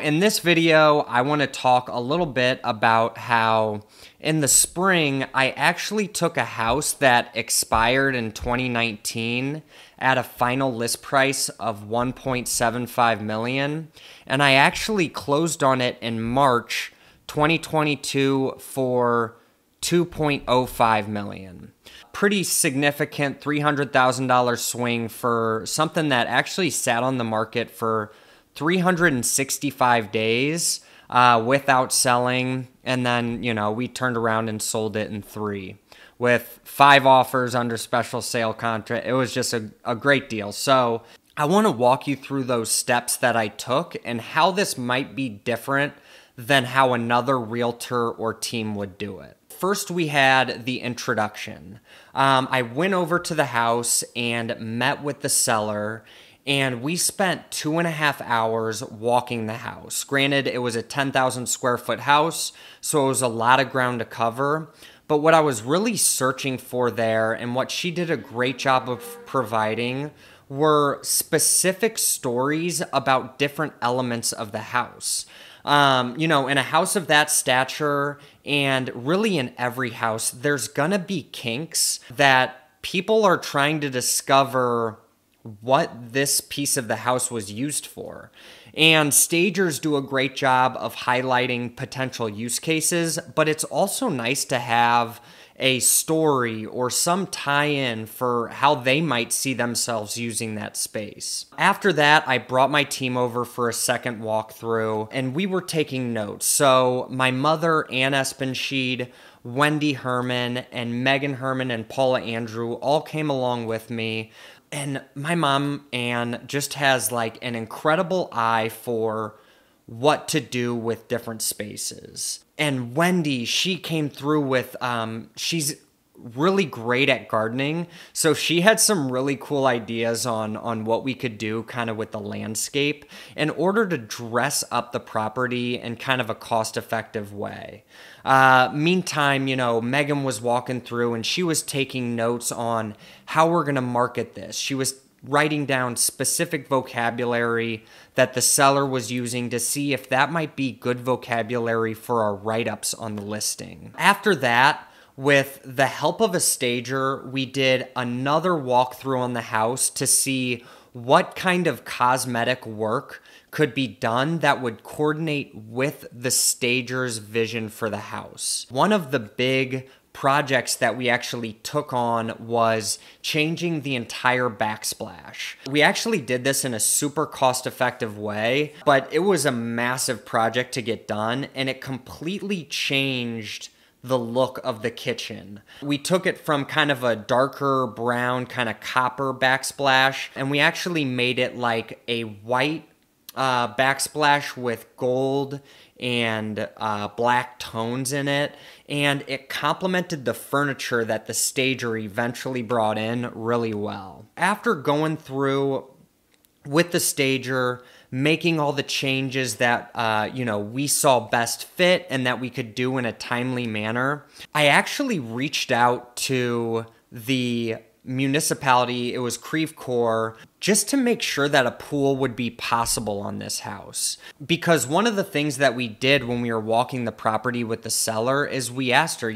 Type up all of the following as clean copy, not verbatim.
In this video, I want to talk a little bit about how in the spring, I actually took a house that expired in 2019 at a final list price of 1.75 million, and I actually closed on it in March 2022 for 2.05 million. Pretty significant $300,000 swing for something that actually sat on the market for 365 days without selling. And then, we turned around and sold it in 3 with 5 offers under special sale contract. It was just a great deal. So I want to walk you through those steps that I took and how this might be different than how another realtor or team would do it. First, we had the introduction. I went over to the house and met with the seller, and we spent 2.5 hours walking the house. Granted, it was a 10,000 square foot house, so it was a lot of ground to cover. But what I was really searching for there, and what she did a great job of providing, were specific stories about different elements of the house. In a house of that stature, and really in every house, there's gonna be kinks that people are trying to discover what this piece of the house was used for. And stagers do a great job of highlighting potential use cases, but it's also nice to have a story or some tie-in for how they might see themselves using that space. After that, I brought my team over for a second walkthrough, and we were taking notes. So my mother, Ann Espenscheid, Wendy Herman, and Megan Herman and Paula Andrew all came along with me. And my mom, Ann, just has like an incredible eye for what to do with different spaces. And Wendy, she came through with, she's really great at gardening. So she had some really cool ideas on what we could do kind of with the landscape in order to dress up the property in kind of a cost-effective way. Meantime, Megan was walking through and she was taking notes on how we're going to market this. She was writing down specific vocabulary that the seller was using to see if that might be good vocabulary for our write-ups on the listing. After that, with the help of a stager, we did another walkthrough on the house to see what kind of cosmetic work could be done that would coordinate with the stager's vision for the house. One of the big projects that we actually took on was changing the entire backsplash. We actually did this in a super cost-effective way, but it was a massive project to get done, and it completely changed the look of the kitchen. We took it from kind of a darker brown, kind of copper backsplash, and we actually made it like a white backsplash with gold and black tones in it, and it complemented the furniture that the stager eventually brought in really well. After going through with the stager, making all the changes that we saw best fit and that we could do in a timely manner, I actually reached out to the municipality, it was Creve Coeur, just to make sure that a pool would be possible on this house. Because one of the things that we did when we were walking the property with the seller is we asked her,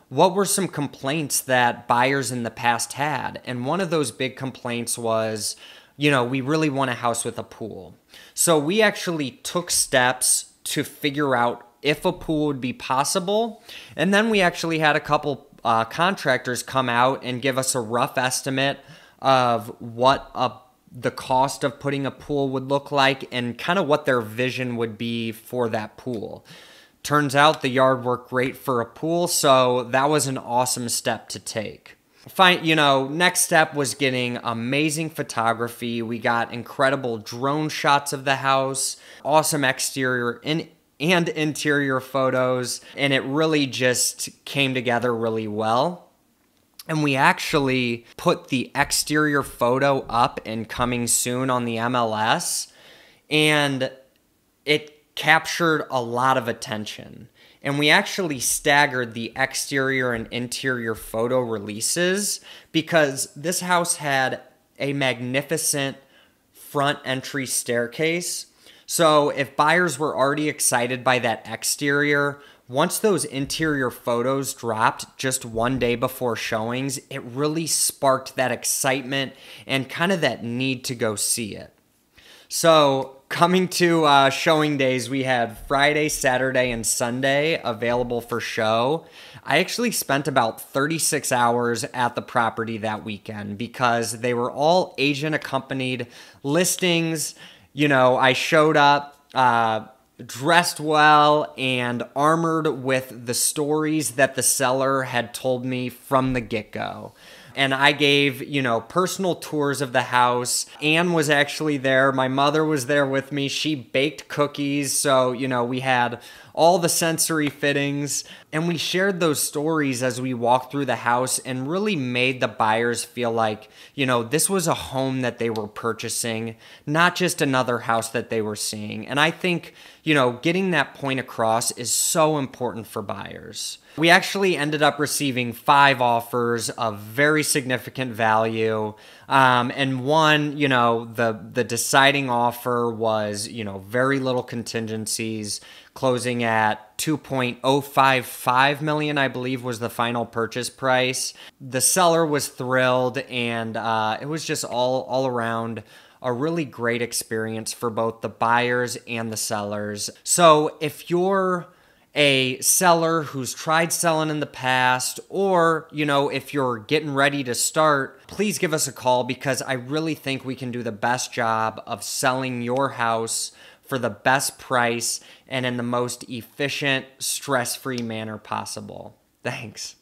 what were some complaints that buyers in the past had? And one of those big complaints was, we really want a house with a pool. So we actually took steps to figure out if a pool would be possible. And then we actually had a couple contractors come out and give us a rough estimate of what the cost of putting a pool would look like and kind of what their vision would be for that pool. Turns out the yard worked great for a pool, so that was an awesome step to take. Next step was getting amazing photography. We got incredible drone shots of the house, awesome exterior and interior photos, and it really just came together really well. And we actually put the exterior photo up and coming soon on the MLS, and it captured a lot of attention. And we actually staggered the exterior and interior photo releases because this house had a magnificent front entry staircase. So if buyers were already excited by that exterior, once those interior photos dropped just one day before showings, it really sparked that excitement and kind of that need to go see it. So coming to showing days, we had Friday, Saturday, and Sunday available for show. I actually spent about 36 hours at the property that weekend because they were all agent accompanied listings. You know, I showed up dressed well and armored with the stories that the seller had told me from the get-go. And I gave, personal tours of the house. Anne was actually there. My mother was there with me. She baked cookies. So, we had all the sensory fittings. And we shared those stories as we walked through the house and really made the buyers feel like, this was a home that they were purchasing, not just another house that they were seeing. And I think, getting that point across is so important for buyers. We actually ended up receiving 5 offers of very significant value. And one, the deciding offer was, very little contingencies, closing at $2.055 million, I believe was the final purchase price. The seller was thrilled, and it was just all around a really great experience for both the buyers and the sellers. So if you're a seller who's tried selling in the past, or, if you're getting ready to start, please give us a call because I really think we can do the best job of selling your house for the best price and in the most efficient, stress-free manner possible. Thanks.